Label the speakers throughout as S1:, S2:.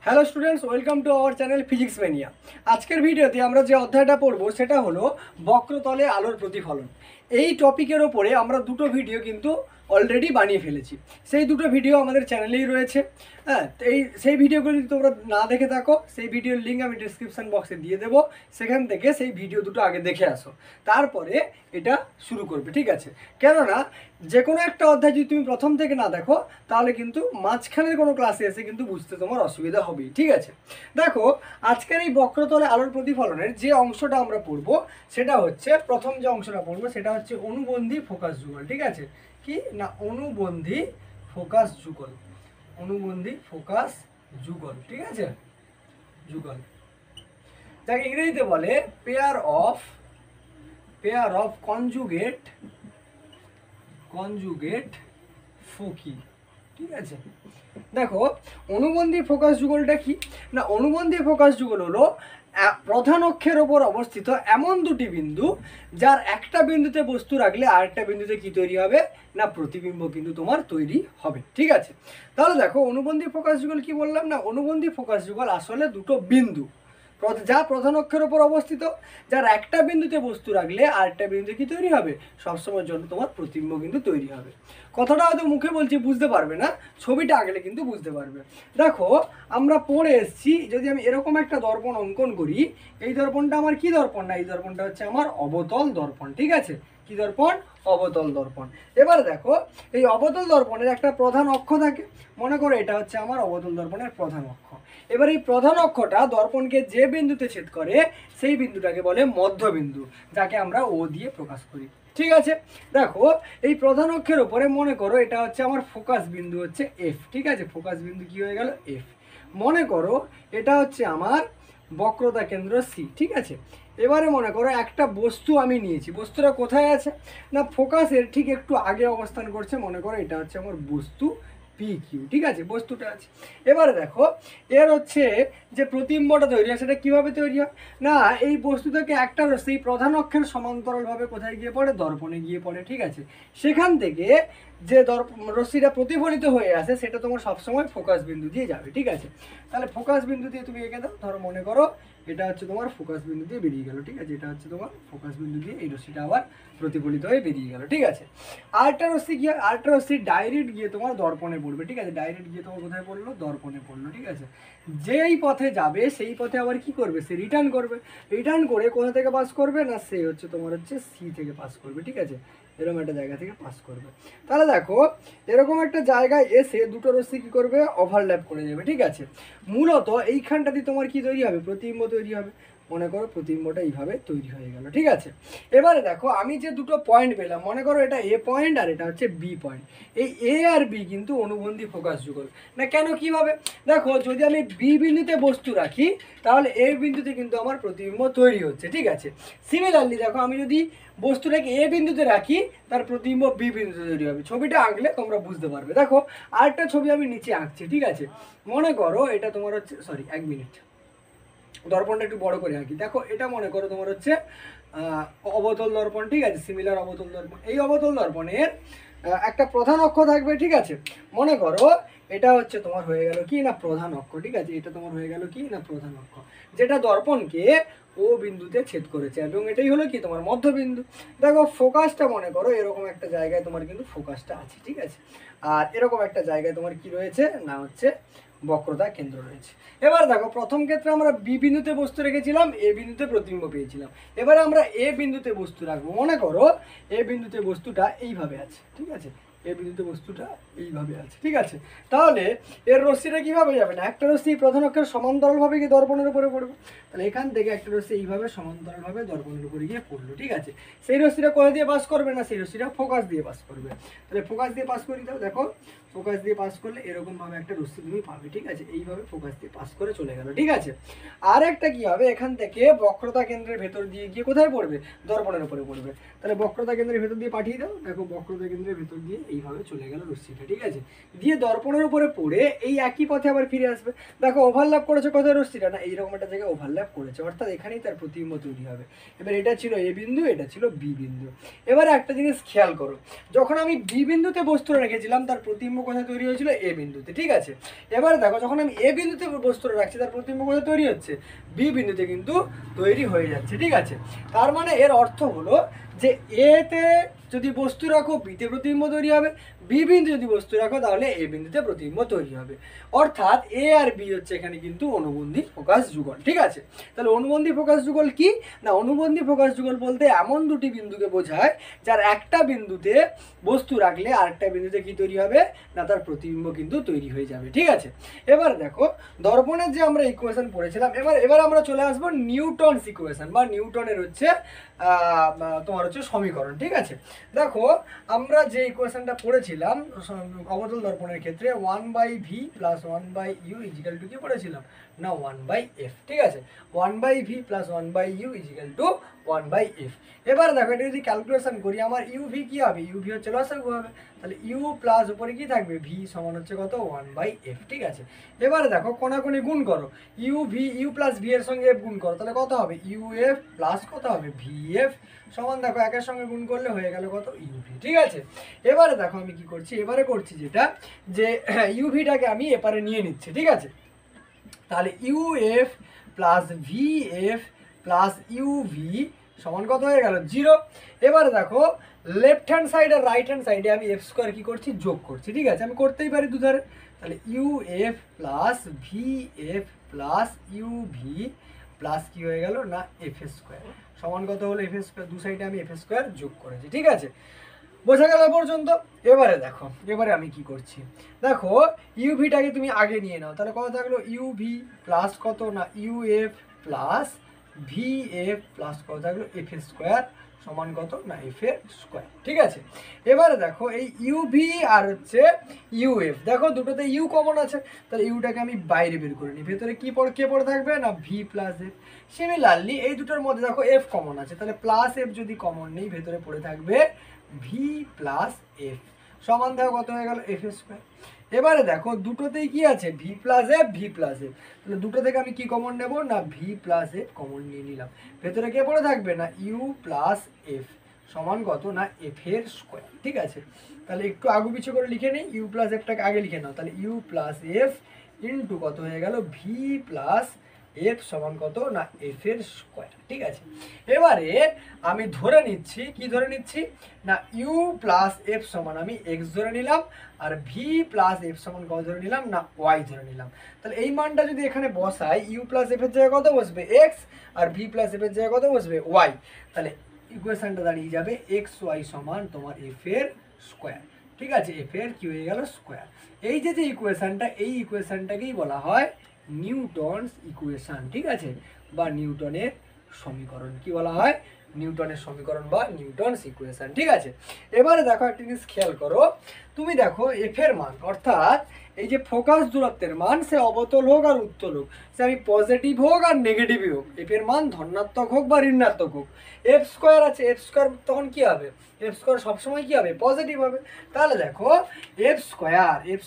S1: Hello students, welcome to our channel physics mania. আজকের ভিডিওতে আমরা যে অধ্যায়টা পড়বো সেটা হলো বক্রতলে আলোর প্রতিফলন। এই টপিকের ওপরে আমরা দুটো ভিডিও কিন্তু অলরেডি বানিয়ে ফেলেছি। সেই দুটো ভিডিও আমাদের চ্যানেলেই রয়েছে। হ্যাঁ, সেই ভিডিওগুলো যদি তোমরা না দেখে থাকো, সেই ভিডিওর লিঙ্ক আমি ডিসক্রিপশান বক্সে দিয়ে দেবো। সেখান থেকে সেই ভিডিও দুটো আগে দেখে আসো, তারপরে এটা শুরু করবে, ঠিক আছে? কেননা যে কোনো একটা অধ্যায় যদি তুমি প্রথম থেকে না দেখো, তাহলে কিন্তু মাঝখানের কোনো ক্লাসে এসে কিন্তু বুঝতে তোমার অসুবিধা হবেই, ঠিক আছে? দেখো, আজকের এই বক্রতলে আলোর প্রতিফলনের যে অংশটা আমরা পড়বো সেটা হচ্ছে, প্রথম যে অংশটা পড়বো সেটা হচ্ছে অনুবন্ধী ফোকাস যুগল, ঠিক আছে? কি না, অনুবন্ধী ফোকাস যুগল, অনুবন্ধী ফোকাস যুগল, ঠিক আছে? যুগল যাকে ইংরেজিতে বলে পেয়ার অফ কনজুগেট ফোকি, ঠিক আছে? দেখো, অনুবন্ধী ফোকাস যুগলটা কি না, অনুবন্ধী ফোকাস যুগল হলো প্রধান অক্ষের ওপর অবস্থিত এমন দুটি বিন্দু যার একটা বিন্দুতে বস্তু রাখলে আরেকটা বিন্দুতে কি তৈরি হবে না, প্রতিবিম্ব কিন্তু তোমার তৈরি হবে, ঠিক আছে? তাহলে দেখো, অনুবন্ধী ফোকাস যুগল কি বললাম না, অনুবন্ধী ফোকাস যুগল আসলে দুটো বিন্দু যা প্রধান অক্ষের ওপর অবস্থিত, যার একটা বিন্দুতে বস্তু রাখলে আরেকটা বিন্দুতে কি তৈরি হবে, সবসময়ের জন্য তোমার প্রতিবিম্ব কিন্তু তৈরি হবে। কথাটা হয়তো মুখে বলছি, বুঝতে পারবে না, ছবিটা আঁকলে কিন্তু বুঝতে পারবে। দেখো, আমরা পড়ে এসেছি, যদি আমি এরকম একটা দর্পণ অঙ্কন করি, এই দর্পণটা আমার কি দর্পণ না, এই দর্পণটা হচ্ছে আমার অবতল দর্পণ, ঠিক আছে? কি দর্পণ? অবতল দর্পণ। এবার দেখো, এই অবতল দর্পণের একটা প্রধান অক্ষ থাকে, মনে করো এটা হচ্ছে আমার অবতল দর্পণের প্রধান অক্ষ। এবার এই প্রধান অক্ষটা দর্পণকে যে বিন্দুতে ছেদ করে সেই বিন্দুটাকে বলে মধ্যবিন্দু, যাকে আমরা ও দিয়ে প্রকাশ করি, ঠিক আছে? দেখো, এই প্রধান অক্ষের উপরে মনে করো এটা হচ্ছে আমার ফোকাস বিন্দু হচ্ছে এফ, ঠিক আছে? ফোকাস বিন্দু কি হয়ে গেল? এফ। মনে করো এটা হচ্ছে আমার বক্রতা কেন্দ্র সি, ঠিক আছে? এবারে মনে করো একটা বস্তু আমি নিয়েছি, বস্তুটা কোথায় আছে না, ফোকাসের ঠিক একটু আগে অবস্থান করছে। মনে করো এটা হচ্ছে আমার বস্তু পি কিউ, ঠিক আছে? বস্তুটা আছে। এবারে দেখো, এর হচ্ছে যে প্রতিবিম্বটা তৈরি হয় সেটা কীভাবে তৈরি হয় না, এই বস্তু থেকে একটা রশ্মি প্রধান অক্ষের সমান্তরালভাবে কোথায় গিয়ে পড়ে, দর্পণে গিয়ে পড়ে, ঠিক আছে? সেখান থেকে যে রশ্মিটা প্রতিফলিত হয়ে আসে সেটা তোমার সবসময় ফোকাস বিন্দু দিয়ে যাবে, ঠিক আছে? তাহলে ফোকাস বিন্দু দিয়ে তুমি এঁকে দাও। ধরো মনে করো এটা হচ্ছে তোমার ফোকাস বিন্দু দিয়ে বেরিয়ে গেল, ঠিক আছে? এটা হচ্ছে তোমার ফোকাস বিন্দু দিয়ে এই রশ্মিটা আবার প্রতিফলিত হয়ে বেরিয়ে গেল, ঠিক আছে? আরেকটা রশ্মি গিয়ে, আরেকটা রশ্মি ডাইরেক্ট গিয়ে তোমার দর্পণে পড়বে, ঠিক আছে? ডাইরেক্ট গিয়ে তোমার কোথায় পড়লো? দর্পণে পড়লো, ঠিক আছে? যেই পথে যাবে সেই পথে আবার কি করবে, সে রিটার্ন করবে। রিটার্ন করে কোথা থেকে পাস করবে না, সে হচ্ছে তোমার হচ্ছে সি থেকে পাস করবে, ঠিক আছে? এরকম একটা জায়গা থেকে পাস করবে। তাহলে দেখো, এরকম একটা জায়গায় এসে দুটো রশ্মি কী করবে, ওভারল্যাপ করে যাবে, ঠিক আছে? মূলত এইখানটাতে তোমার কি তৈরি হবে, প্রতিবিম্ব তৈরি হবে। মনে করো প্রতিবিম্বটা এইভাবে তৈরি হয়ে গেল, ঠিক আছে? এবারে দেখো, আমি যে দুটো পয়েন্ট পেলাম, মনে করো এটা এ পয়েন্ট আর এটা হচ্ছে বি পয়েন্ট। এই এ আর বি কিন্তু অনুবন্ধী ফোকাস যুগল না। কেন, কিভাবে? দেখো, যদি আমি বি বিন্দুতে বস্তু রাখি তাহলে এ বিন্দুতে কিন্তু আমার প্রতিবিম্ব তৈরি হচ্ছে, ঠিক আছে? সিমিলারলি দেখো, আমি যদি বস্তুটাকে এ বিন্দুতে রাখি তার প্রতিবিম্ব বি বিন্দুতে তৈরি হবে। ছবিটা আঁকলে তোমরা বুঝতে পারবে। দেখো, আরেকটা ছবি আমি নিচে আঁকছি, ঠিক আছে? মনে করো এটা তোমার হচ্ছে, সরি 1 মিনিট, দর্পণটা একটু বড় করে আঁকি। দেখো, এটা মনে করো তোমার হচ্ছে অবতল দর্পণ, ঠিক আছে? সিমিলার অবতল দর্পণ। এই অবতল দর্পণের একটা প্রধান অক্ষ থাকবে, ঠিক আছে? মনে করো এটা হচ্ছে তোমার হয়ে গেল কি না, প্রধান অক্ষ, ঠিক আছে? এটা তোমার হয়ে গেল কি না, প্রধান অক্ষ, যেটা দর্পণকে ও বিন্দুতে ছেদ করেছে, এবং এটাই হলো কি তোমার মধ্যবিন্দু। দেখো, ফোকাসটা মনে করো এরকম একটা জায়গায় তোমার কিন্তু ফোকাসটা আছে, ঠিক আছে? আর এরকম একটা জায়গায় তোমার কি রয়েছে না, হচ্ছে বক্রতা কেন্দ্র রয়েছে। এবার দেখো, প্রথম ক্ষেত্রে আমরা বি বিন্দুতে বস্তু রেখেছিলাম, এ বিন্দুতে প্রতিবিম্ব পেয়েছিলাম। এবারে আমরা এ বিন্দুতে বস্তু রাখবো। মনে করো এ বিন্দুতে বস্তুটা এইভাবে আছে, ঠিক আছে? এ বিন্দুতে বস্তুটা এইভাবে আছে, ঠিক আছে? তাহলে এর রশ্মিটা কীভাবে যাবে না, একটা রশ্মি প্রধান অক্ষের সমান্তরালভাবে গিয়ে দর্পণের উপরে পড়বে। তাহলে এখান থেকে একটা রশ্মি এইভাবে সমান্তরালভাবে দর্পণের উপরে গিয়ে পড়লো, ঠিক আছে? সেই রশ্মিটা কোথা দিয়ে পাস করবে না, সেই রশ্মিটা ফোকাস দিয়ে পাস করবে। তাহলে ফোকাস দিয়ে পাস করে দাও। দেখো, ফোকাস দিয়ে পাস করলে এরকমভাবে একটা রশ্মি তুমি পাবে, ঠিক আছে? এইভাবে ফোকাস দিয়ে পাস করে চলে গেল, ঠিক আছে? আর একটা কি হবে, এখান থেকে বক্রতা কেন্দ্রের ভেতর দিয়ে গিয়ে কোথায় পড়বে, দর্পণের উপরে পড়বে। তাহলে বক্রতা কেন্দ্রের ভেতর দিয়ে পাঠিয়ে দাও। দেখো, বক্রতা কেন্দ্রের ভেতর দিয়ে এইভাবে চলে গেল রশ্মিটা, ঠিক আছে, দিয়ে দর্পণের উপরে পড়ে এই একই পথে আবার ফিরে আসবে। দেখো ওভারল্যাপ করেছে কোথায় রশ্মিটা, না এইরকম একটা জায়গায় ওভারল্যাপ করেছে, অর্থাৎ এখানেই তার প্রতিবিম্ব তৈরি হবে। এবার এটা ছিল এ বিন্দু, এটা ছিল বি বিন্দু। এবারে একটা জিনিস খেয়াল করো, যখন আমি বি বিন্দুতে বস্তু রেখেছিলাম তার প্রতিবিম্ব কোথায় তৈরি হয়েছিল, এ বিন্দুতে, ঠিক আছে। এবারে দেখো যখন আমি এ বিন্দুতে বস্তু রাখছি তার প্রতিবিম্ব কোথায় তৈরি হচ্ছে, বি বিন্দুতে কিন্তু তৈরি হয়ে যাচ্ছে, ঠিক আছে। তার মানে এর অর্থ হলো যে এতে যদি বস্তু রাখো বিতে প্রতিবিম্ব তৈরি হবে, বি বিন্দু যদি বস্তু রাখো তাহলে এ বিন্দুতে প্রতিবিম্ব তৈরি হবে। অর্থাৎ এ আর বি হচ্ছে এখানে কিন্তু অনুবন্ধী ফোকাস যুগল, ঠিক আছে। তাহলে অনুবন্ধী ফোকাস যুগল কি, না অনুবন্ধী ফোকাস যুগল বলতে এমন দুটি বিন্দুকে বোঝায় যার একটা বিন্দুতে বস্তু রাখলে আরেকটা বিন্দুতে কি তৈরি হবে, না তার প্রতিবিম্ব কিন্তু তৈরি হয়ে যাবে, ঠিক আছে। এবার দেখো দর্পণের যে আমরা ইকুয়েশন পড়েছিলাম, এবার আমরা চলে আসবো নিউটনস ইকুয়েশন বা নিউটনের হচ্ছে তোমার হচ্ছে সমীকরণ, ঠিক আছে। দেখো আমরা যে ইকুয়েশনটা পড়েছিলাম অবতল দর্পণের ক্ষেত্রে 1/v + 1/u = কি পড়েছিলাম, না 1/f, ঠিক আছে। 1/v + 1/u = 1/f। এবার দেখো এটা যদি ক্যালকুলেশন করি আমার uv কি হবে, uv হচ্ছে লসাগু হবে, তাহলে u প্লাস উপরে কি থাকবে v সমান হচ্ছে কত 1/f, ঠিক আছে। এবারে দেখো কোনাকুনি গুণ করো, u প্লাস v এর সঙ্গে f গুণ করো, তাহলে কত হবে uf প্লাস কত হবে vf সমান দেখো একের সঙ্গে গুণ করলে হয়ে গেল কত uv, ঠিক আছে। এবারে দেখো আমি কি করছি, এবারে করছি যেটা যে uvটাকে আমি এপারে নিয়ে নিচ্ছি, ঠিক আছে। তাহলে uf plus vf plus uv সমান কত হয়ে গেল 0। এবারে দেখো লেফট হ্যান্ড সাইড আর রাইট হ্যান্ড সাইডে আমি এফ স্কোয়ার কি করছি, যোগ করছি, ঠিক আছে। আমি করতেই পারি দুধারে, তাহলে uf plus vf plus uv plus কি হয়ে গেল, না এফ স্কোয়ার সমান কত হলো এফ স্কোয়ার, দু সাইডে আমি এফ স্কোয়ার যোগ করেছি, ঠিক আছে। বোঝা গেল পর্যন্ত। এবারে দেখো এবারে আমি কি করছি, দেখো ইউভিটাকে তুমি আগে নিয়ে নাও, তাহলে কত থাকলো ইউভি প্লাস কত, না ইউএফ প্লাস ভিএফ প্লাস কত থাকলো এফ স্কোয়ার সমান কত, না এফ এর স্কোয়ার, ঠিক আছে। এবারে দেখো এই ইউভি আর হচ্ছে ইউএফ, দেখো দুটোতে ইউ কমন আছে, তাহলে ইউটাকে আমি বাইরে বের করে নিই, ভেতরে কি কে পড়ে থাকবে, না ভি প্লাস এফ। সিমিলারলি এই দুটোর মধ্যে দেখো এফ কমন আছে, তাহলে প্লাস এফ যদি কমন নেই ভেতরে পড়ে থাকবে ভি প্লাস এফ সমান দেখো কত হয়ে গেল এফ স্কোয়ার। এবারে দেখো দুটোতেই কি আছে V plus F, V plus F, তাহলে দুটো থেকে আমি কি কমন নেব, না ভি প্লাস এফ কমন নিয়ে নিলাম, ভেতরে কে পড়ে থাকবে, না ইউ প্লাস এফ সমান কত, না এফ এর স্কোয়ার, ঠিক আছে। তাহলে একটু আগু পিছু করে লিখে নিই, ইউ প্লাস এফটাকে আগে লিখে নাও, তাহলে ইউ প্লাস এফ ইন্টু কত হয়ে গেল ভি প্লাস এফ সমান কত, না এফ এর স্কোয়ার, ঠিক আছে। এবারে আমি ধরে নিচ্ছি, কি ধরে নিচ্ছি, না ইউ প্লাস এফ সমান আমি এক্স ধরে নিলাম, আর ভি প্লাস এফ সমান কত ধরে নিলাম, না ওয়াই ধরে নিলাম। তাহলে এই মানটা যদি এখানে বসাই, ইউ প্লাস এফ এর জায়গায় কত বসবে এক্স, আর ভি প্লাস এফ এর জায়গায় কত বসবে ওয়াই, তাহলে ইকুয়েশনটা দাঁড়িয়ে যাবে এক্স ওয়াই সমান তোমার এফ এর স্কোয়ার, ঠিক আছে। এফ এর কি হয়ে গেল স্কোয়ার। এই যে ইকুয়েশনটা, এই ইকুয়েশনটাকেই বলা হয় নিউটনস ইকুয়েশন, ঠিক আছে, বা নিউটনের সমীকরণ, কি বলা হয়, নিউটনের সমীকরণ বা নিউটনস ইকুয়েশন, ঠিক আছে। এবারে দেখো একটা জিনিস খেয়াল করো, তুমি দেখো এফ এর মান অর্থাৎ এই যে ফোকাস দূরত্বের মান, সে অবতল হোক আর উত্তল হোক, সে আমি পজিটিভ হোক আর নেগেটিভই হোক, এফ এর মান ধনাত্মক হোক বা ঋণাত্মক হোক, এফ স্কোয়ার আছে, এফ স্কোয়ার তখন কি হবে, এফ স্কোয়ার সবসময় কি হবে, পজিটিভ হবে। তাহলে দেখো এফ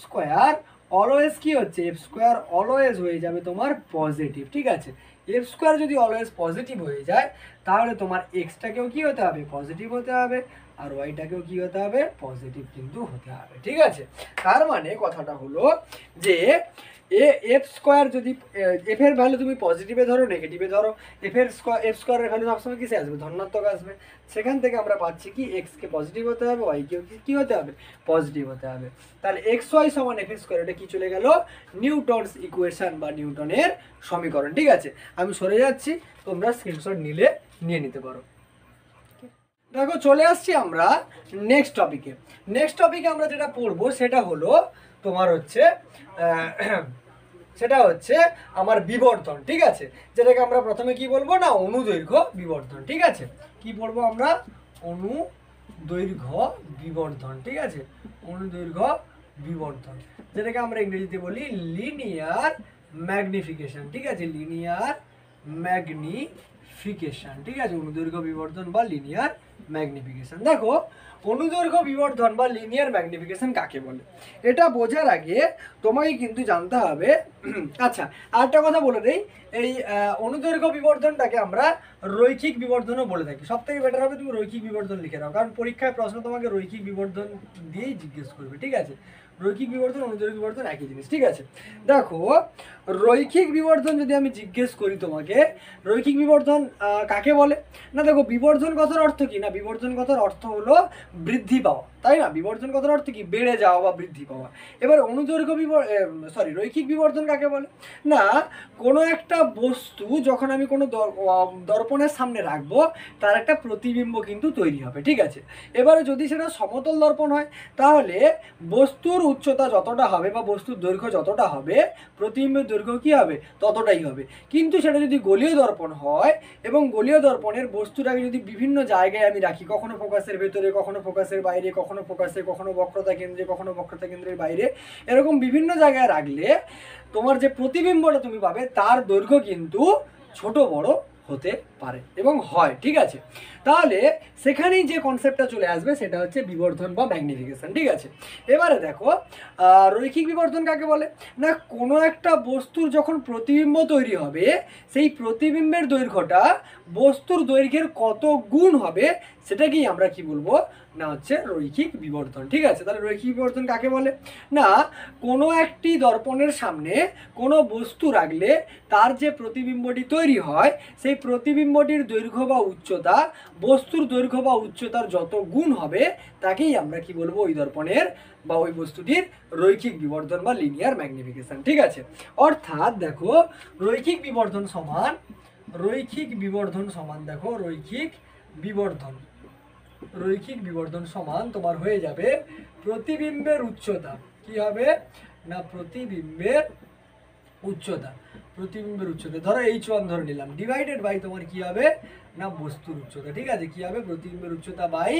S1: স্কোয়ার অলওয়েজ কি হচ্ছে, এফ স্কোয়ার অলওয়েজ হয়ে যাবে তোমার পজিটিভ, ঠিক আছে। এফ স্কোয়ার যদি অলওয়েজ পজিটিভ হয়ে যায় তাহলে তোমার এক্সটাকেও কি হতে হবে, পজিটিভ হতে হবে, আর ওয়াইটাকেও কি হতে হবে, পজিটিভ কিন্তু হতে হবে, ঠিক আছে। তার মানে কথাটা হলো যে এফ স্কোয়ার যদি এফ এর ভ্যালু তুমি পজিটিভে ধরো নেগেটিভে ধরো, এফ স্কোয়ারের ভ্যালু সবসময় কিসে আসবে, ধনাত্মক আসবে। সেখান থেকে আমরা পাচ্ছি কি এক্সকে পজিটিভ হতে হবে, ওয়াইকেও কি হতে হবে, পজিটিভ হতে হবে। তাহলে এক্স ওয়াই সমান এফ স্কোয়ার, এটা কি চলে গেল নিউটনস ইকুয়েশন বা নিউটনের সমীকরণ, ঠিক আছে। আমি সরে যাচ্ছি, তোমরা স্ক্রিনশট নিয়ে নিতে পারো। দেখো চলে আসছি আমরা নেক্সট টপিকে আমরা যেটা পড়বো সেটা হলো তোমার হচ্ছে সেটা হচ্ছে আমার বিবর্ধন, ঠিক আছে, যেটাকে আমরা প্রথমে কি বলবো, না অনুদৈর্ঘ্য বিবর্ধন, ঠিক আছে। কি পড়বো আমরা, অনুদৈর্ঘ্য বিবর্ধন, ঠিক আছে, অনুদৈর্ঘ্য বিবর্ধন, যেটাকে আমরা ইংরেজিতে বলি লিনিয়ার ম্যাগনিফিকেশন, ঠিক আছে, লিনিয়ার ম্যাগনিফিকেশন, ঠিক আছে, অনুদৈর্ঘ্য বিবর্ধন বা লিনিয়ার ম্যাগনিফিকেশন। দেখো অনুদৈর্ঘ্য বিবর্ধন বা লিনিয়ার ম্যাগনিফিকেশন কাকে বলে, এটা বোঝার আগে তোমাকে কিন্তু জানতে হবে। আচ্ছা, আরেকটা কথা বলে দেই, এই অনুদৈর্ঘ্য বিবর্ধনটাকে আমরা রৈখিক বিবর্ধনও বলে থাকি। সব থেকে বেটার হবে তুমি রৈখিক বিবর্ধন লিখে নাও, কারণ পরীক্ষায় প্রশ্ন তোমাকে রৈখিক বিবর্ধন দিয়েই জিজ্ঞেস করবে, ঠিক আছে। রৈখিক বিবর্ধন অনুদৈর্ঘ্য বিবর্ধন একই জিনিস, ঠিক আছে। দেখো রৈখিক বিবর্ধন যদি আমি জিজ্ঞেস করি তোমাকে, রৈখিক বিবর্ধন কাকে বলে, না দেখো বিবর্ধন কথার অর্থ কি, না বিবর্ধন কথার অর্থ হলো বৃদ্ধি পাওয়া, তাই না। বিবর্ধন কথার অর্থ কি, বেড়ে যাওয়া বা বৃদ্ধি পাওয়া। এবার অনুদৈর্ঘ্য রৈখিক বিবর্ধন কাকে বলে, না কোনো একটা বস্তু যখন আমি কোনো দর্পণের সামনে রাখবো তার একটা প্রতিবিম্ব কিন্তু তৈরি হবে, ঠিক আছে। এবারে যদি সেটা সমতল দর্পণ হয় তাহলে বস্তুর উচ্চতা যতটা হবে বা বস্তুর দৈর্ঘ্য যতটা হবে প্রতিবিম্বের দৈর্ঘ্য কি হবে ততটাই হবে। কিন্তু সেটা যদি গোলীয় দর্পণ হয় এবং গোলীয় দর্পণের বস্তুটাকে যদি বিভিন্ন জায়গায় আমি রাখি, কখনো ফোকাসের ভেতরে, কখনো ফোকাসের বাইরে, কখনো ফোকাসে, কখনো বক্রতা কেন্দ্রে, কখনো বক্রতা কেন্দ্রের বাইরে, এরকম বিভিন্ন জায়গায় রাখলে তোমার যে প্রতিবিম্বটা তুমি পাবে তার দৈর্ঘ্য কিন্তু ছোট বড় হতে পারে এবং হয়, ঠিক আছে। তাহলে সেখানেই যে কনসেপ্টটা চলে আসবে সেটা হচ্ছে বিবর্ধন বা ম্যাগনিফিকেশন, ঠিক আছে। এবারে দেখো রৈখিক বিবর্ধন কাকে বলে, না কোনো একটা বস্তুর যখন প্রতিবিম্ব তৈরি হবে সেই প্রতিবিম্বের দৈর্ঘ্যটা বস্তুর দৈর্ঘ্যের কত গুণ হবে সেটাকেই আমরা কি বলবো, না হচ্ছে রৈখিক বিবর্ধন, ঠিক আছে। তাহলে রৈখিক বিবর্ধন কাকে বলে, না কোনো একটি দর্পণের সামনে কোনো বস্তু রাখলে তার যে প্রতিবিম্বটি তৈরি হয় সেই প্রতিবিম্বটির দৈর্ঘ্য বা উচ্চতা বস্তুর দৈর্ঘ্য বা উচ্চতার যত গুণ হবে তাকেই আমরা কি বলবো, ওই দর্পণের বা ওই বস্তুটির রৈখিক বিবর্ধন বা লিনিয়ার ম্যাগনিফিকেশন, ঠিক আছে। অর্থাৎ দেখো রৈখিক বিবর্ধন সমান দেখো রৈখিক বিবর্ধন সমান তোমার হয়ে যাবে প্রতিবিম্বের উচ্চতা, কি হবে, না প্রতিবিম্বের উচ্চতা ধরো h1 ধরে নিলাম, ডিভাইডেড বাই তোমার কি হবে, না বস্তুর উচ্চতা, ঠিক আছে। কি হবে, প্রতিবিম্বের উচ্চতা বাই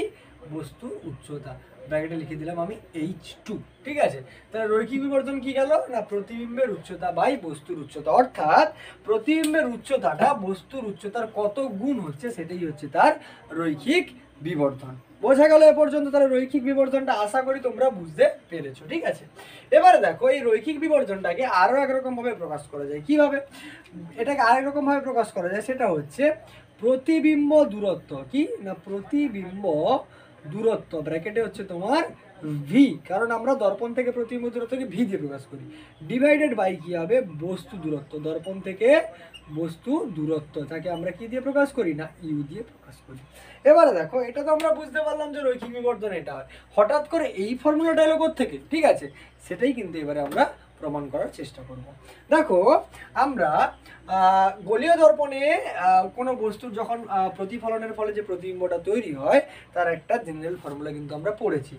S1: বস্তুর উচ্চতা, ব্র্যাকেটে লিখে দিলাম আমি h2, ঠিক আছে। তাহলে রৈখিক বিবর্ধন কি গেল, না প্রতিবিম্বের উচ্চতা বাই বস্তুর উচ্চতা, অর্থাৎ প্রতিবিম্বের উচ্চতাটা বস্তুর উচ্চতার কত গুণ হচ্ছে সেটাই হচ্ছে তার রৈখিক বিবর্ধন। বোঝা গেল এ পর্যন্ত? তাহলে রৈখিক বিবর্ধনটা আশা করি তোমরা বুঝতে পেরেছো, ঠিক আছে। এবারে দেখো এই রৈখিক বিবর্ধনটাকে আরো একরকম ভাবে প্রকাশ করা যায়। কিভাবে এটাকে আরেক রকম ভাবে প্রকাশ করা যায়, সেটা হচ্ছে প্রতিবিম্ব দূরত্ব, কি না প্রতিবিম্ব দূরত্ব, ব্র্যাকেটে হচ্ছে তোমার ভি, কারণ আমরা দর্পণ থেকে প্রতিবিম্ব দূরত্বকে ভি দিয়ে প্রকাশ করি, ডিভাইডেড বাই কি হবে, বস্তু দূরত্ব, দর্পণ থেকে বস্তু দূরত্ব তাকে আমরা কি দিয়ে প্রকাশ করি, না ইউ দিয়ে প্রকাশ করি। এবারে দেখো এটা তো আমরা বুঝতে পারলাম যে রৈখিক বিবর্ধন এটা হয়, হঠাৎ করে এই ফর্মুলাটা এলো থেকে, ঠিক আছে। সেটাই কিন্তু এবারে আমরা প্রমাণ করার চেষ্টা করব। দেখো আমরা গোলীয় দর্পণে কোনো বস্তুর যখন প্রতিফলনের ফলে যে প্রতিবিম্বটা তৈরি হয় তার একটা জেনারেল ফর্মুলা কিন্তু আমরা পড়েছি।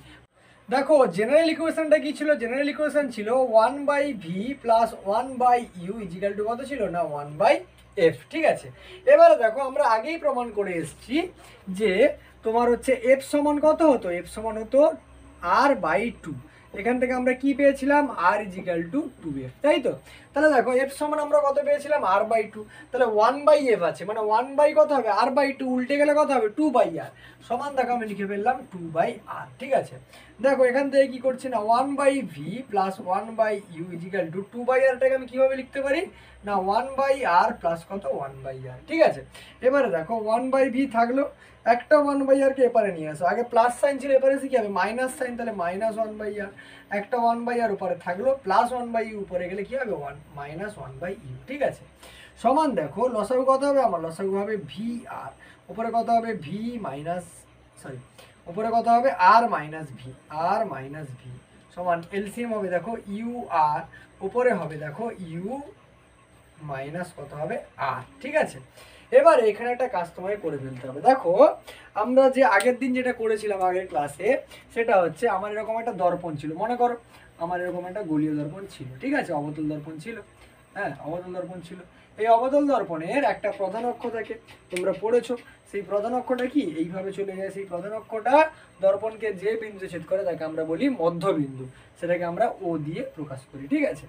S1: দেখো জেনারেল ইকুয়েশনটা কি ছিল, জেনারেল ইকুয়েশন ছিল 1/v plus 1/u is equal two কত ছিল, না 1/f, ঠিক আছে। এবারে দেখো আমরা আগেই প্রমাণ করে এসেছি যে তোমার হচ্ছে f সমান কত হতো, f সমান হতো r/2, এখান থেকে আমরা কি পেয়েছিলাম, r ইজিক্যাল টু 2f, তাই তো। তাহলে দেখো f সমান আমরা কত পেয়েছিলাম, r/2, তাহলে 1/f আছে, মানে 1 কত হবে, r/2, উল্টে গেলে কত হবে, 2/r, সমান দেখো আমি লিখে ফেললাম 2/r, ঠিক আছে। দেখো এখান থেকে কি করছি, না 1/v plus 1/u is equal two 2/rটাকে আমি কিভাবে লিখতে পারি, না 1/r প্লাস কত 1/r, ঠিক আছে। এবারে দেখো 1/v থাকলো, একটা 1/r কে এপারে নিয়ে আসো, আগে প্লাস সাইন ছিল এপারে কি হবে মাইনাস সাইন, তাহলে মাইনাস 1/r, একটা 1/r উপরে থাকলো, প্লাস 1/u উপরে গেলে কি হবে, মাইনাস 1/u, ঠিক আছে। সমান দেখো লসাগু কত হবে, আমার লসাগু হবে ভি আর, উপরে কত হবে ভি মাইনাস, সরি উপরে কত হবে আর মাইনাস ভি, সমান এলসিএম হবে দেখো ইউ আর, উপরে হবে দেখো ইউ মাইনাস কত হবে আর, ঠিক আছে। এবার এখানে একটা কাজ তোমায় করে ফেলতে হবে। দেখো আমরা যে আগের দিন যেটা করেছিলাম আগের ক্লাসে, সেটা হচ্ছে আমার এরকম একটা দর্পণ ছিল, মনে করো আমার এরকম একটা গোলীয় দর্পণ ছিল, ঠিক আছে, অবতল দর্পণ ছিল, হ্যাঁ অবতল দর্পণ ছিল। এই অবতল দর্পণের একটা প্রধান অক্ষ থাকে, তোমরা পড়েছো, সেই প্রধান অক্ষটা কি এইভাবে চলে যায়, সেই প্রধান অক্ষটা দর্পণকে যে বিন্দু ছেদ করে তাকে আমরা বলি মধ্যবিন্দু, সেটাকে আমরা ও দিয়ে প্রকাশ করি, ঠিক আছে।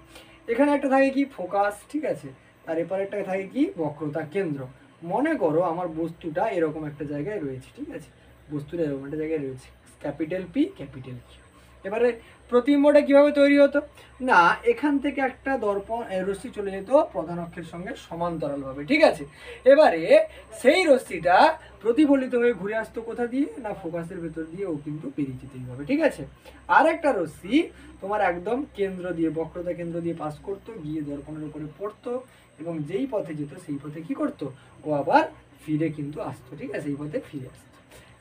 S1: এখানে একটা থাকে কি ফোকাস, ঠিক আছে, আর এরপর একটা থাকে কি বক্রতা কেন্দ্র। মনে করো আমার বস্তুটা এরকম একটা জায়গায় রয়েছে, ঠিক আছে, বস্তুর এরকম একটা জায়গায় রয়েছে, ক্যাপিটাল পি ক্যাপিটাল কিউ। এবারে প্রতিবিম্বটা কিভাবে তৈরি হতো না, এখান থেকে একটা দর্পণ রশ্মি চলে যেত প্রধান অক্ষের সঙ্গে সমান্তরালভাবে, ঠিক আছে। এবারে সেই রশ্মিটা প্রতিফলিত হয়ে ঘুরে আসতো কোথা দিয়ে না, ফোকাসের ভেতর দিয়ে ও কিন্তু বেরিয়ে যেতে হবে, ঠিক আছে। আর একটা রশ্মি তোমার একদম কেন্দ্র দিয়ে, বক্রতা কেন্দ্র দিয়ে পাস করতো, গিয়ে দর্পণের উপরে পড়তো, এবং যেই পথে যেত সেই পথে কি করতো, ও আবার ফিরে কিন্তু আসতো, ঠিক আছে, এই পথে ফিরে আসতো।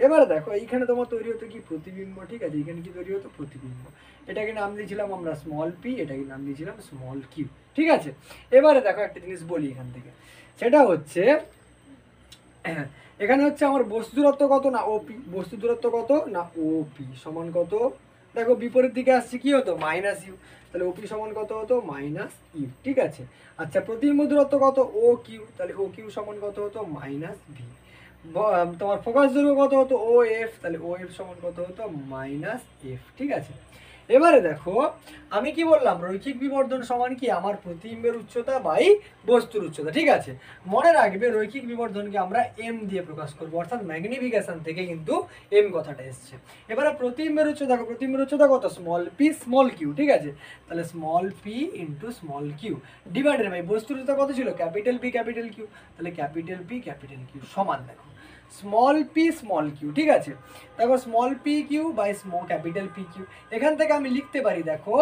S1: এবারে দেখো এইখানে তোমার তৈরি হতো কি প্রতিবিম্ব, ঠিক আছে, এইখানে কি তৈরি হতো প্রতিবিম্ব। এটাকে নাম দিয়েছিলাম আমরা স্মল পি, এটাকে নাম দিয়েছিলাম স্মল কিউ, ঠিক আছে। এবারে দেখো একটা জিনিস বলি এখান থেকে, সেটা হচ্ছে এখানে হচ্ছে আমার বস্তু দূরত্ব কত না ওপি, বস্তু দূরত্ব কত না ওপি সমান কত, দেখো বিপরীত দিকে আসছে কি হতো মাইনাস ইউ, তাহলে ওপি সমান কত হতো মাইনাস ইউ, ঠিক আছে। আচ্ছা প্রতিবিম্ব দূরত্ব কত ও কিউ, তাহলে ও কিউ সমান কত হতো মাইনাস ভি। তোমার ফোকাস দৈর্ঘ্য কত হতো ও এফ, তাহলে ও এফ সমান কত হতো মাইনাস এফ, ঠিক আছে। এবারে দেখো আমি কি বললাম, রৈখিক বিবর্ধন সমান কি আমার প্রতিবিম্বের উচ্চতা বাই বস্তুর উচ্চতা, ঠিক আছে। মনে রাখবে রৈখিক বিবর্ধনকে আমরা এম দিয়ে প্রকাশ করবো, অর্থাৎ ম্যাগনিফিকেশন থেকে কিন্তু এম কথাটা এসছে। এবারে প্রতিবিম্বের উচ্চতা, দেখো প্রতিবিম্বের উচ্চতা কত স্মল পি স্মল কিউ, ঠিক আছে, তাহলে small p into small q divided by বস্তুর উচ্চতা কত ছিল ক্যাপিটাল পি ক্যাপিটাল কিউ, তাহলে ক্যাপিটাল পি ক্যাপিটাল কিউ সমান দেখো স্মল পি স্মল কিউ, ঠিক আছে। দেখো small p q by small capital P Q, এখান থেকে আমি লিখতে পারি দেখো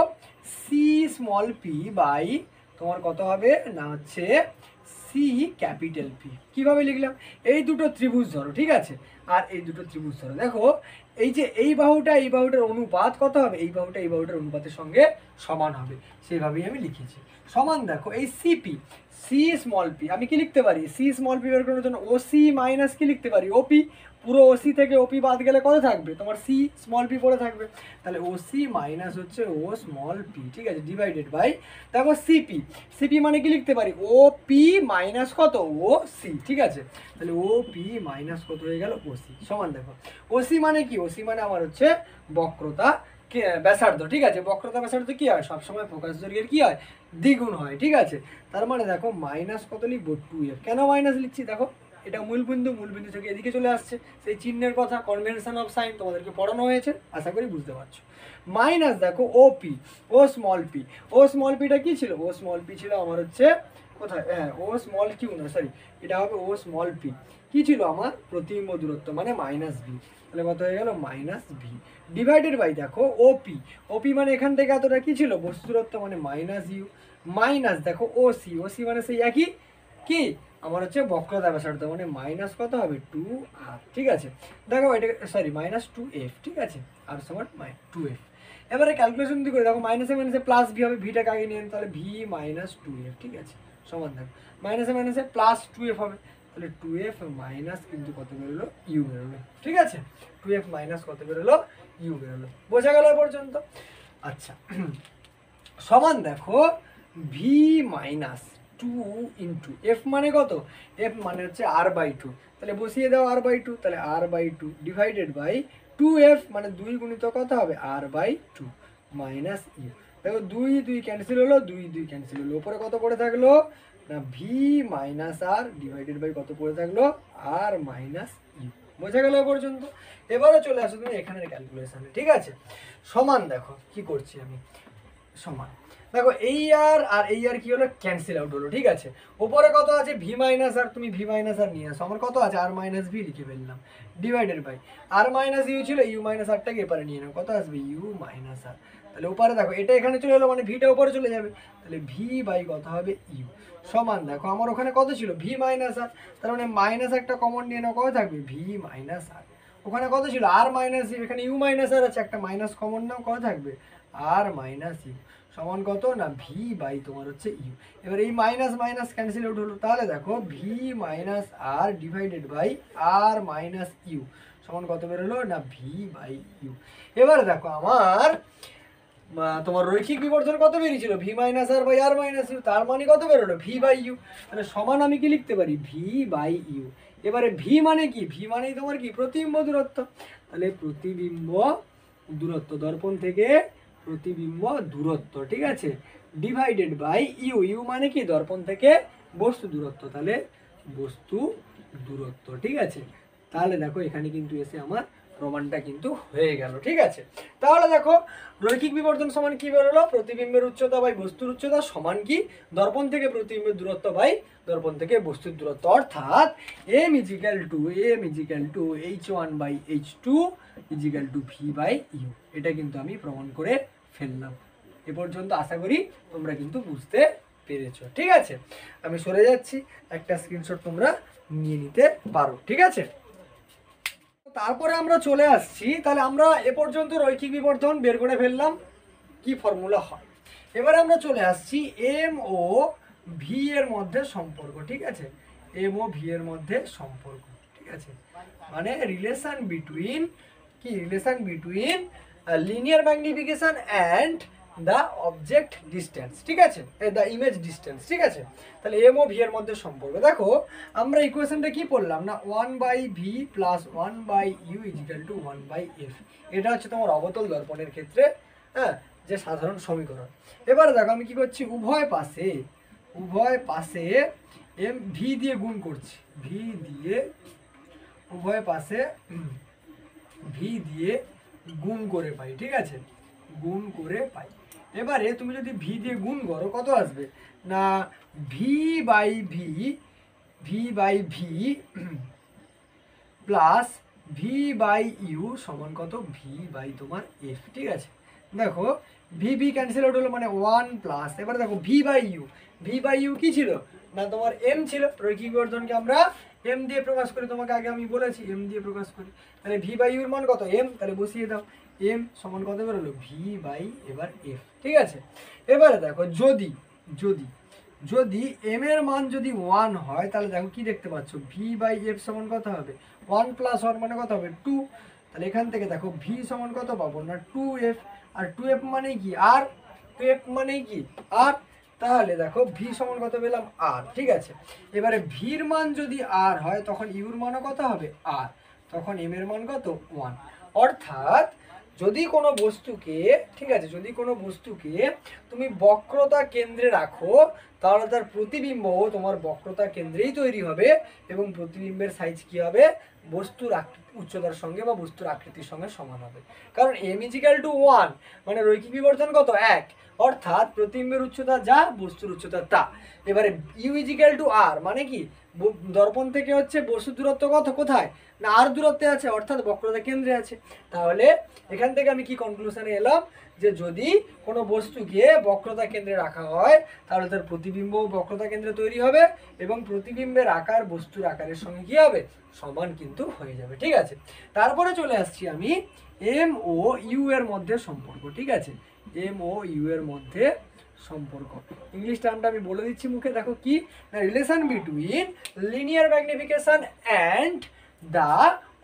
S1: সি স্মল পি বাই তোমার কত হবে না হচ্ছে সি ক্যাপিটাল পি। কিভাবে লিখলাম, এই দুটো ত্রিভুজ ধরো, ঠিক আছে, আর এই দুটো ত্রিভুজ ধরো, দেখো এই যে এই বাহুটার অনুপাত কত হবে, এই বাহুটার অনুপাতের সঙ্গে সমান হবে, সেইভাবেই আমি লিখেছি। সমান দেখো এই সিপি সি স্মল পি, আমি কি লিখতে পারি সি স্মল পি বের করার জন্য ও সি মাইনাস কি লিখতে পারি ওপি, পুরো ওসি থেকে ওপি বাদ গেলে কত থাকবে তোমার সি স্মল পি পড়ে থাকবে, তাহলে ও সি মাইনাস হচ্ছে ও স্মল পি, ঠিক আছে, ডিভাইডেড বাই দেখো সিপি, সিপি মানে কি লিখতে পারি ও পি মাইনাস কত ও সি, ঠিক আছে, তাহলে ও পি মাইনাস কত হয়ে গেল ও সি সমান দেখো ওসি মানে কি, ওসি মানে আমার হচ্ছে বক্রতা ব্যাসার্ধ, ঠিক আছে, বক্রতা ব্যাসার্ধ কি হয় সবসময় ফোকাস দৈর্ঘ্যের কি হয় দ্বিগুণ হয়, ঠিক আছে। তার মানে দেখো মাইনাস কত লিখবো 2f, কেন মাইনাস লিখছি দেখো এটা মূলবিন্দু থেকে এদিকে চলে আসছে, সেই চিহ্নের কথা কনভেনশন অফ সাইন তোমাদেরকে পড়ানো হয়েছে, আশা করি বুঝতে পারছো। মাইনাস দেখো ওপি ও স্মল পি, ও স্মল পিটা কি ছিল, ও স্মল পি ছিল আমার হচ্ছে কোথায়, হ্যাঁ ও স্মল কিউ না সরি, এটা হবে ও স্মল পি, কি ছিল আমার প্রতিবিম্ব দূরত্ব মানে মাইনাস ভি, তাহলে কত হয়ে গেল মাইনাস ভি ডিভাইডেড বাই দেখো ওপি, ওপি মানে এখান থেকে এতটা কি ছিল বস্তু দূরত্ব মানে মাইনাস ইউ, মাইনাস দেখো ওসি, ওসি মানে সেই একই কি আমার হচ্ছে বক্রতা ব্যাসার্ধ মানে মাইনাস কত হবে 2r, ঠিক আছে। দেখো এটা সরি মাইনাস 2f, ঠিক আছে, আর সমান 2f। এবারে ক্যালকুলেশন যদি করে দেখো মাইনাসে মাইনাসে প্লাস ভি হবে, ভিটাকে আগে নিয়ে তাহলে ভি মাইনাস 2f, ঠিক আছে, সমান দেখো মাইনাসে মাইনাসে প্লাস 2f হবে, তাহলে 2f মাইনাস কিন্তু কত বেরোলো ইউ বেরোলো, ঠিক আছে, 2f মাইনাস কত বেরোলো ইউ বেরোলো, বোঝা গেল পর্যন্ত। আচ্ছা সমান দেখো ভি মাইনাস 2 ইন্টু এফ মানে কত, এফ মানে হচ্ছে আর বাই টু, তাহলে বসিয়ে দাও আর বাই টু, তাহলে R by two divided by 2f মানে 2 গুণিত কত হবে R by two minus u, দেখো 2 ক্যান্সেল হলো, 2 ক্যান্সেল হলো, উপরে কত পড়ে থাকলো না v minus r divided by কত পড়ে থাকলো আর মাইনাস ইউ, বোঝা গেল পর্যন্ত। এবারে চলে আসো তুমি এখানের ক্যালকুলেশনে, ঠিক আছে। সমান দেখো কি করছি আমি, সমান দেখো এই আর এই আর কি হলো ক্যান্সেল আউট হলো, ঠিক আছে, উপরে কত আছে ভি মাইনাস আর, তুমি ভি মাইনাস আর নিয়ে আসো, আমার কত আছে আর মাইনাস ভি লিখে ফেললাম divided by r minus u ছিল, ইউ মাইনাস আরটাকে এপারে নিয়ে নাও, কত আসবে ইউ মাইনাস আর, তাহলে উপরে দেখো এটা এখানে চলে এলো মানে ভিটা উপরে চলে যাবে, তাহলে ভি বাই কত হবে ইউ সমান দেখো আমার ওখানে কত ছিল ভি মাইনাস আর, তার মানে মাইনাস একটা কমন নিয়ে নাও, কত থাকবে ভি মাইনাস আর, ওখানে কত ছিল আর মাইনাস ইউ, এখানে ইউ মাইনাস আর আছে একটা মাইনাস কমন নাও, কত থাকবে আর মাইনাস ইউ সমান কত না ভি বাই তোমার হচ্ছে ইউ। এবার এই মাইনাস মাইনাস ক্যান্সেল আউট হলো, তাহলে দেখো v minus r divided by r minus u সমান কত বেরোলো না ভি বাই ইউ। এবারে দেখো আমার তোমার রৈখিক বিবর্ধন কত বেরিয়েছিল v minus r by r minus u, তার মানে কত বেরোলো ভি বাই ইউ, তাহলে সমান আমি কি লিখতে পারি ভি বাই ইউ। এবারে ভি মানে কি, ভি মানেই তোমার কি প্রতিবিম্ব দূরত্ব, তাহলে প্রতিবিম্ব দূরত্ব দর্পণ থেকে প্রতিবিম্ব দূরত্ব, ঠিক আছে, ডিভাইডেড বাই ইউ, ইউ মানে কি দর্পণ থেকে বস্তু দূরত্ব, তাহলে বস্তু দূরত্ব, ঠিক আছে, তাহলে দেখো এখানে কিন্তু এসে আমার প্রমাণটা কিন্তু হয়ে গেল। ঠিক আছে, তাহলে দেখো রৈখিক বিবর্ধন সমান কি বেরোলো, প্রতিবিম্বের উচ্চতা বাই বস্তুর উচ্চতা সমান কি দর্পণ থেকে প্রতিবিম্বের দূরত্ব বাই দর্পণ থেকে বস্তুর দূরত্ব, অর্থাৎ m equal to h1/h2 equal to v/u। এটা কিন্তু আমি প্রমাণ করে ফেললাম। এ পর্যন্ত আশা করি তোমরা কিন্তু বুঝতে পেরেছো। ঠিক আছে, আমি সরে যাচ্ছি, একটা স্ক্রিনশট তোমরা নিয়ে নিতে পারো। ঠিক আছে, তারপরে আমরা চলে আসছি, তাহলে আমরা এ পর্যন্ত রৈখিক বিবর্ধন বের করে ফেললাম কি ফর্মুলা হয়। এবারে আমরা চলে আসছি এম ও ভি এর মধ্যে সম্পর্ক। ঠিক আছে, এম ও ভি এর মধ্যে সম্পর্ক। ঠিক আছে, মানে relation between linear magnification and the object distance. ঠিক আছে, দ্য ইমেজ ডিস্টেন্স। ঠিক আছে, তাহলে এম ও ভি এর মধ্যে সম্পর্ক। দেখো আমরা ইকুয়েশনটা কি পড়লাম না, 1/v plus 1/u is equal two 1/f। এটা হচ্ছে তোমার অবতল দর্পণের ক্ষেত্রে হ্যাঁ যে সাধারণ সমীকরণ। এবারে দেখো আমি কি করছি, উভয় পাশে এম ভি দিয়ে গুণ করছি, উভয় পাশে ভি দিয়ে গুণ করে পাই। ঠিক আছে, গুণ করে পাই। এবারে তুমি যদি ভি দিয়ে গুণ করো কত আসবে না, v by v plus v by u সমান কত, ভি বাই তোমার এফ। ঠিক আছে, দেখো ভি ক্যান্সেল আউট হলো, মানে 1 প্লাস, এবারে দেখো ভি বাই ইউ কি ছিল না, তোমার এম ছিল। রৈখিক বিবর্ধনকে আমরা এম দিয়ে প্রকাশ করি, তোমাকে আগে আমি বলেছি এম দিয়ে প্রকাশ করি। তাহলে ভি বাই ইউর মান কত, এম, তাহলে বসিয়ে দাও, এম সমান কত বেরোলো, ভি বাই এবার এফ। ঠিক আছে, এবারে দেখো যদি এম এর মান যদি 1 হয়, তাহলে দেখো কি দেখতে পাচ্ছ, ভি বাই এফ সমান কত হবে, 1 প্লাস 1 মানে কত হবে 2। তাহলে এখান থেকে দেখো ভি সমান কত পাবো না 2f, আর 2f মানে কি আর, তাহলে দেখো ভি সমান কত পেলাম আর। ঠিক আছে, এবারে ভির মান যদি আর হয় তখন ইউর মানও কত হবে আর, তখন এম এর মান কত 1। অর্থাৎ যদি কোনো বস্তুকে, ঠিক আছে, যদি কোনো বস্তুকে তুমি বক্রতা কেন্দ্রে রাখো, তাহলে তার প্রতিবিম্ব তোমার বক্রতা কেন্দ্রেই তৈরি হবে, এবং প্রতিবিম্বের সাইজ কি হবে, বস্তুর উচ্চতার সঙ্গে বা বস্তুর আকৃতির সঙ্গে সমান হবে। কারণ m ইজিক্যাল টু 1 মানে রৈখিক বিবর্ধন কত 1, অর্থাৎ প্রতিবিম্বের উচ্চতা যা বস্তুর উচ্চতা তা। এবারে u ইজিক্যাল টু r মানে কি, দর্পণ থেকে হচ্ছে বস্তুর দূরত্ব কত, কোথায় না আর দূরত্বে আছে, অর্থাৎ বক্রতা কেন্দ্রে আছে। তাহলে এখান থেকে আমি কি কনক্লুশনে এলাম, যে যদি কোনো বস্তুকে বক্রতা কেন্দ্রে রাখা হয় তাহলে তার প্রতিবিম্ব বক্রতা কেন্দ্রে তৈরি হবে, এবং প্রতিবিম্বের আকার বস্তুর আকারের সঙ্গে কি হবে, সমান কিন্তু হয়ে যাবে। ঠিক আছে, তারপরে চলে আসছি আমি এম ও ইউ এর মধ্যে সম্পর্ক। ঠিক আছে, এম ও ইউ এর মধ্যে সম্পর্ক, ইংলিশ টার্মটা আমি বলে দিচ্ছি মুখে, দেখো কি, relation between linear magnification and the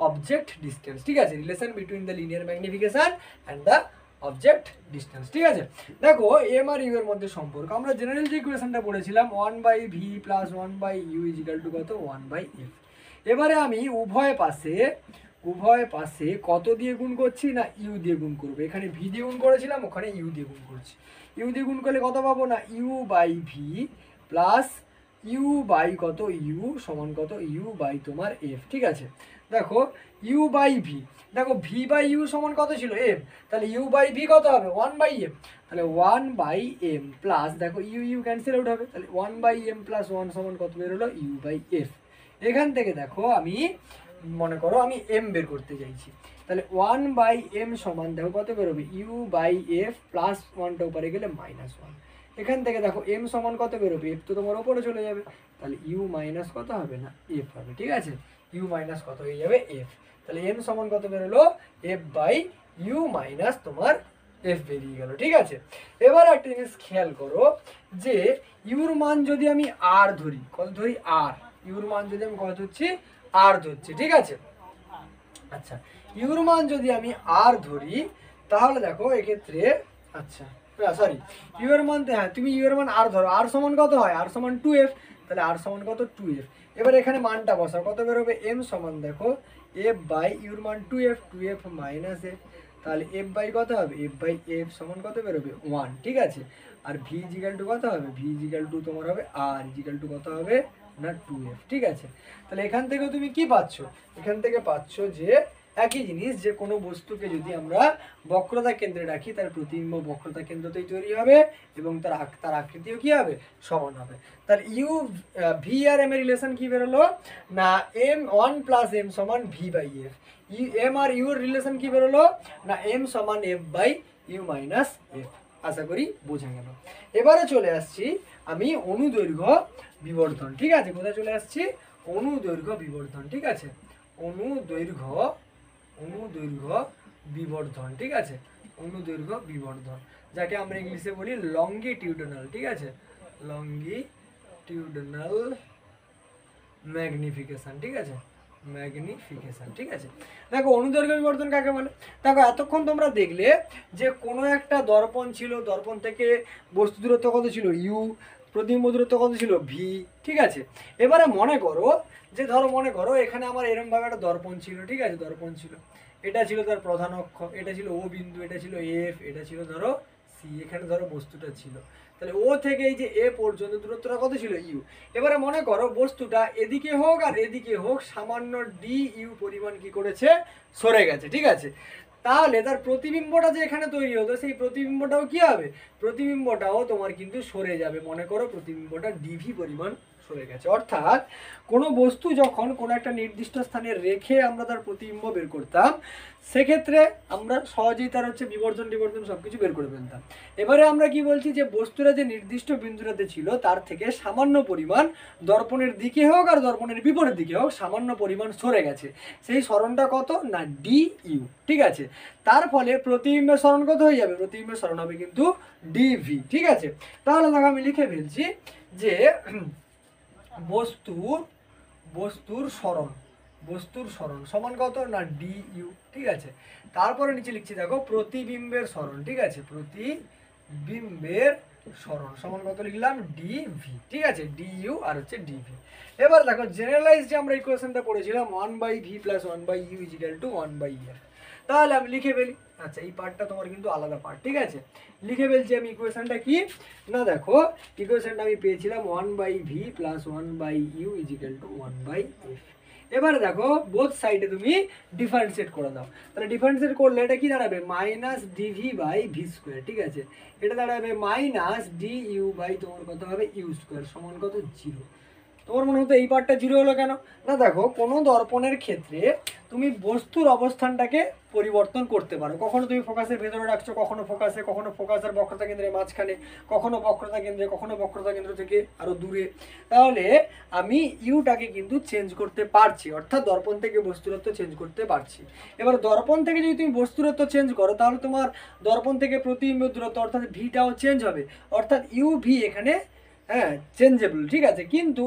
S1: object distance. ঠিক আছে, relation between the linear magnification and the object distance. ঠিক আছে, দেখো এম আর ইউ এর মধ্যে সম্পর্ক, আমরা জেনারেল যে ইকুয়েশনটা পড়েছিলাম 1/v plus 1/u is equal two কত 1/f। এবারে আমি উভয় পাশে কত দিয়ে গুণ করছি না, ইউ দিয়ে গুণ করবো। এখানে ভি দিয়ে গুণ করেছিলাম, ওখানে ইউ দিয়ে গুণ করছি। ইউ দিয়ে গুণ করলে কত পাবো না, u by v plus u by কত, ইউ সমান কত, ইউ বাই তোমার এফ। ঠিক আছে, দেখো ইউ বাই ভি, দেখো ভি বাই ইউ সমান কত ছিল এম, তাহলে ইউ বাই ভি কত হবে 1/m, তাহলে 1/m প্লাস দেখো ইউ ক্যান্সেল আউট হবে, তাহলে 1/m প্লাস 1 সমান কত বেরোলো, ইউ বাই এফ। এখান থেকে দেখো আমি মনে করো আমি এম বের করতে চাইছি, তাহলে 1/m সমান দেখো কত বেরোবে, ইউ বাই এফ প্লাস 1টা উপরে গেলে -1। এখান থেকে দেখো এম সমান কত বেরোবে, এফ তো তোমার ওপরে চলে যাবে, তাহলে ইউ মাইনাস কত হবে না এফ হবে। ঠিক আছে, ইউ মাইনাস কত হয়ে যাবে এফ, তাহলে এম সমান কত বেরোলো, এফ বাই ইউ মাইনাস তোমার এফ বেরিয়ে গেল। ঠিক আছে, এবার একটা জিনিস খেয়াল করো, যে ইউর মান যদি আমি আর ধরি, কত ধরি আর, ইউর মান যদি আমি কত ধরছি আর ধরছি। ঠিক আছে, আচ্ছা ইউর মান যদি আমি আর ধরি, তাহলে দেখো এক্ষেত্রে, আচ্ছা সরি ইউ এর মান, হ্যাঁ তুমি ইউ এর মান আর ধরো, আর সমান কত হয়, আর সমান 2f, তাহলে আর সমান কত 2f। এবার এখানে মানটা বসাও, কত বেরোবে, এম সমান দেখো এফ বাই ইউর মান 2f মাইনাস এফ, তাহলে এফ বাই কত হবে, এফ বাই এফ সমান কত বেরোবে 1। ঠিক আছে, আর ভি ইজিক্যাল টু কত হবে, ভি ইজিক্যাল টু তোমার হবে আর ইজিক্যাল টু কত হবে না 2f। ঠিক আছে, তাহলে এখান থেকে তুমি কি পাচ্ছ, এখান থেকে পাচ্ছ যে একই জিনিস, যে কোনো বস্তুকে যদি আমরা বক্রতা কেন্দ্রে রাখি তার প্রতিবিম্ব বক্রতা কেন্দ্রতেই তৈরি হবে এবং তার আকৃতিও কি হবে, সমান হবে। তার ইউ ভি আর এম এর রিলেশন কি বেরোলো না এম 1 প্লাস এম সমান v by f. M R u এর রিলেশন কি বেরোলো না এম সমান f by u minus f. আশা করি বোঝা গেল। এবারে চলে আসছি আমি অনুদৈর্ঘ্য বিবর্ধন। ঠিক আছে, কোথায় চলে আসছি, অনুদৈর্ঘ্য বিবর্ধন। ঠিক আছে, অনুদৈর্ঘ্য বিবর্ধন। ঠিক আছে, অনুদৈর্ঘ্য বিবর্ধন, যাকে আমরা ইংলিশে বলি লঙ্গিটিউডনাল। ঠিক আছে, লঙ্গিটিউডনাল ম্যাগনিফিকেশন। ঠিক আছে, ম্যাগনিফিকেশন। ঠিক আছে, দেখো অনুদৈর্ঘ্য বিবর্ধন কাকে বলে। দেখো এতক্ষণ তোমরা দেখলে যে কোনো একটা দর্পণ ছিল, দর্পণ থেকে বস্তু দূরত্ব কত ছিল ইউ, প্রতিবিম্ব দূরত্ব কত ছিল ভি। ঠিক আছে, এবারে মনে করো যে মনে করো এখানে আমার এরকম ভাবে একটা দর্পণ ছিল। ঠিক আছে, দর্পণ ছিল, এটা ছিল তার প্রধান অক্ষ, এটা ছিল ও বিন্দু, এটা ছিল এফ, এটা ছিল ধরো সি, এখানে ধরো বস্তুটা ছিল। তাহলে ও থেকে এই যে এ পর্যন্ত দূরত্বটা কত ছিল ইউ। এবারে মনে করো বস্তুটা এদিকে হোক আর এদিকে হোক সামান্য ডি ইউ পরিমাণ কি করেছে, সরে গেছে। ঠিক আছে, তাহলে তার প্রতিবিম্বটা যে এখানে তৈরি হতো সেই প্রতিবিম্বটাও কি হবে, প্রতিবিম্বটাও তোমার কিন্তু সরে যাবে। মনে করো প্রতিবিম্বটা ডিভি পরিমাণ সরে গেছে। অর্থাৎ কোনো বস্তু যখন কোনো একটা নির্দিষ্ট স্থানে রেখে আমরা তার প্রতিবিম্ব বের করতাম, সেক্ষেত্রে আমরা সহজেই তার বিবর্ধন সব কিছু বের করে ফেলতাম। এবারে আমরা কি বলছি যে বস্তুরা যে নির্দিষ্ট বিন্দুটাতে ছিল তার থেকে সামান্য পরিমাণ দর্পণের দিকে হোক আর দর্পণের বিপরীত দিকে হোক সামান্য পরিমাণ সরে গেছে। সেই সরণটা কত না ডি ইউ। ঠিক আছে, তার ফলে প্রতিবিম্বের সরণ কত হয়ে যাবে, প্রতিবিম্বের সরণ হবে কিন্তু ডিভি। ঠিক আছে, তাহলে দেখো আমি লিখে ফেলছি যে বস্তুর সরণ সমান কত না ডি ইউ। ঠিক আছে, তারপরে নিচে লিখছি দেখো প্রতিবিম্বের সরণ। ঠিক আছে, প্রতিবিম্বের সরণ সমান কত লিখলাম ডিভি। ঠিক আছে, ডি ইউ আর হচ্ছে ডিভি। এবার দেখো জেনারেলাইজ যে আমরা ইকুয়েশনটা পড়েছিলাম 1/v + 1/u = 1/f। তাহলে আমি লিখে ফেলি। আচ্ছা, এই পার্টটা তোমার কিন্তু আলাদা পার্ট। ঠিক আছে, লিখে ফেলছি আমি ইকুয়েশনটা কি না, দেখো ইকুয়েশনটা আমি পেয়েছিলাম 1/v + 1/u = 1/f। এবারে দেখো বোথ সাইডে তুমি ডিফারেন্সিয়েট করে দাও। তাহলে ডিফারেন্সিয়েট করলে এটা কি দাঁড়াবে -dv/v²। ঠিক আছে, এটা দাঁড়াবে -du/ তোমার কত হবে u² সমান কত 0। তোমার মনে হতো এই পার্টটা 0 হলো কেন না, দেখো কোনো দর্পণের ক্ষেত্রে তুমি বস্তুর অবস্থানটাকে পরিবর্তন করতে পারো। কখনো তুমি ফোকাসের ভেতরে রাখছো, কখনো ফোকাসের বক্রতা কেন্দ্রের মাঝখানে, কখনো বক্রতা কেন্দ্র থেকে আরো দূরে। তাহলে আমি ইউটাকে কিন্তু চেঞ্জ করতে পারছি, অর্থাৎ দর্পণ থেকে বস্তুরত্ব চেঞ্জ করতে পারছি। এবার দর্পণ থেকে যদি তুমি বস্তুরত্ব চেঞ্জ করো তাহলে তোমার দর্পণ থেকে প্রতিবিম্ব দূরত্ব অর্থাৎ ভিটাও চেঞ্জ হবে, অর্থাৎ ইউ ভি এখানে চেঞ্জেবল। ঠিক আছে, কিন্তু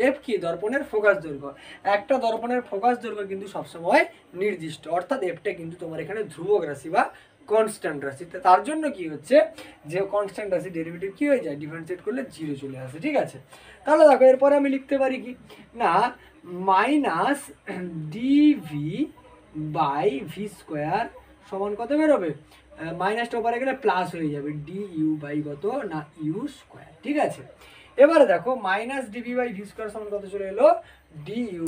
S1: এফ কি দর্পণের ফোকাস দৈর্ঘ্য। একটা দর্পণের ফোকাস দৈর্ঘ্য কিন্তু সবসময় নির্দিষ্ট, অর্থাৎ এফটা কিন্তু তোমার এখানে ধ্রুবক রাশি বা কনস্ট্যান্ট রাশি। তার জন্য কি হচ্ছে যে কনস্ট্যান্ট রাশি ডেরিভেটিভ কি হয়ে যায়, ডিফারেন্সিয়েট করলে 0 চলে আসে। ঠিক আছে, তাহলে দেখো এরপরে আমি লিখতে পারি কি না -dv/v² সমান কত বেরোবে, মাইনাসটা ওপারে গেলে প্লাস হয়ে যাবে du/ কত না u²। ঠিক আছে, এবারে দেখো -dv/v² সমান কত চলে এলো du/u²।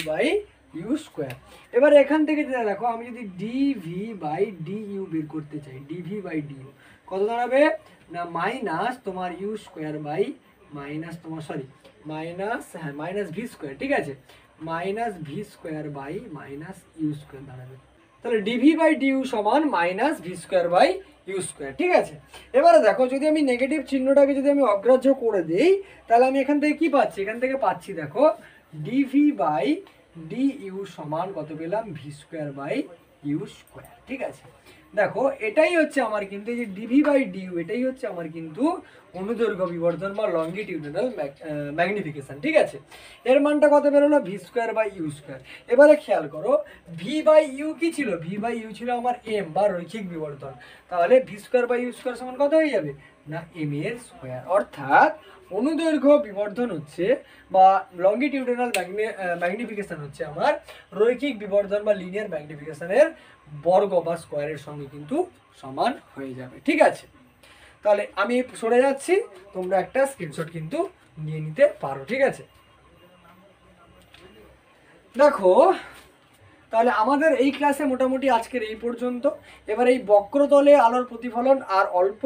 S1: এবারে এখান থেকে যেটা দেখো আমি যদি dv/du বের করতে চাই, dv/du কত দাঁড়াবে না মাইনাস তোমার u² মাইনাস তোমার -v²। ঠিক আছে, -v² u² দাঁড়াবে। তাহলে dv/du সমান -v²/u²। ঠিক আছে, এবারে দেখো যদি আমি নেগেটিভ চিহ্নটাকে যদি আমি অগ্রাহ্য করে দেই তাহলে আমি এখান থেকে কি পাচ্ছি, এখান থেকে পাচ্ছি দেখো dv/du সমান কত পেলাম v²/u²। ঠিক আছে, দেখো এটাই হচ্ছে আমার কিন্তু এই যে dv/du এটাই হচ্ছে আমার কিন্তু অনুদৈর্ঘ্য বিবর্ধন বা লঙ্গিটিউডনাল ম্যাগনিফিকেশন। ঠিক আছে, এর মানটা কত বেরোলো v²/u²। এবারে খেয়াল করো v/u কি ছিল, v/u ছিল আমার m বা রৈখিক বিবর্ধন। তাহলে v²/u² সমান কত হয়ে যাবে না m এর স্কয়ার। অর্থাৎ অনুদৈর্ঘ্য বিবর্ধন হচ্ছে বা লঙ্গিটিউডনাল ম্যাগনিফিকেশন হচ্ছে আমার রৈখিক বিবর্ধন বা লিনিয়ার ম্যাগনিফিকেশনের বর্গ বা স্কয়ারের সঙ্গে কিন্তু সমান হয়ে যাবে। ঠিক আছে, তাহলে আমি সরে যাচ্ছি, তোমরা একটা স্ক্রিনশট কিন্তু নিয়ে নিতে পারো। ঠিক আছে। দেখো তাহলে আমাদের এই ক্লাসে মোটামুটি আজকের এই পর্যন্ত। এবার এই বক্রতলে আলোর প্রতিফলন আর অল্প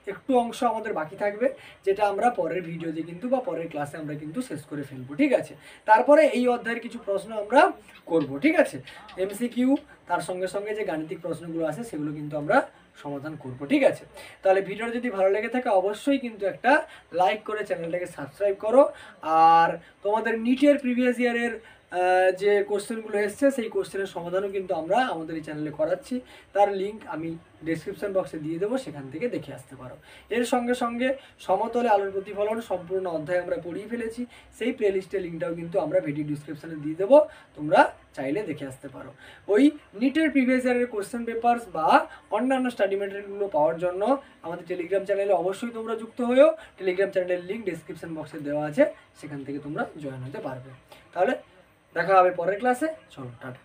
S1: একটু অংশ আমাদের বাকি থাকবে, যেটা আমরা পরের ভিডিওতে কিন্তু বা পরের ক্লাসে আমরা কিন্তু শেষ করে ফেলবো, ঠিক আছে। তারপরে এই অধ্যায়ের কিছু প্রশ্ন আমরা করব, ঠিক আছে। এমসিকিউ তার সঙ্গে সঙ্গে যে গাণিতিক প্রশ্নগুলো আছে সেগুলো কিন্তু আমরা সমাধান করব, ঠিক আছে। তাহলে ভিডিওটা যদি ভালো লেগে থাকে অবশ্যই কিন্তু একটা লাইক করে চ্যানেলটাকে সাবস্ক্রাইব করো। আর তোমাদের নিটের প্রিভিয়াস ইয়ারের যে কোশ্চেনগুলো এসছে সেই কোশ্চেনের সমাধানও কিন্তু আমরা আমাদের এই চ্যানেলে করাচ্ছি, তার লিঙ্ক আমি ডেসক্রিপশন বক্সে দিয়ে দেবো, সেখান থেকে দেখে আসতে পারো। এর সঙ্গে সঙ্গে সমতলে আলোর প্রতিফলন সম্পূর্ণ অধ্যায় আমরা পড়িয়ে ফেলেছি, সেই প্লেলিস্টের লিঙ্কটাও কিন্তু আমরা ভিডিও ডিসক্রিপশনে দিয়ে দেবো, তোমরা চাইলে দেখে আসতে পারো। ওই নিটের প্রিভিয়াস ইয়ারের কোশ্চেন পেপারস বা অন্যান্য স্টাডি মেটেরিয়ালগুলো পাওয়ার জন্য আমাদের টেলিগ্রাম চ্যানেলে অবশ্যই তোমরা যুক্ত হয়েও। টেলিগ্রাম চ্যানেলের লিঙ্ক ডেসক্রিপশন বক্সে দেওয়া আছে, সেখান থেকে তোমরা জয়েন হতে পারবে। তাহলে দেখা হবে পরের ক্লাসে, চলো টাটা।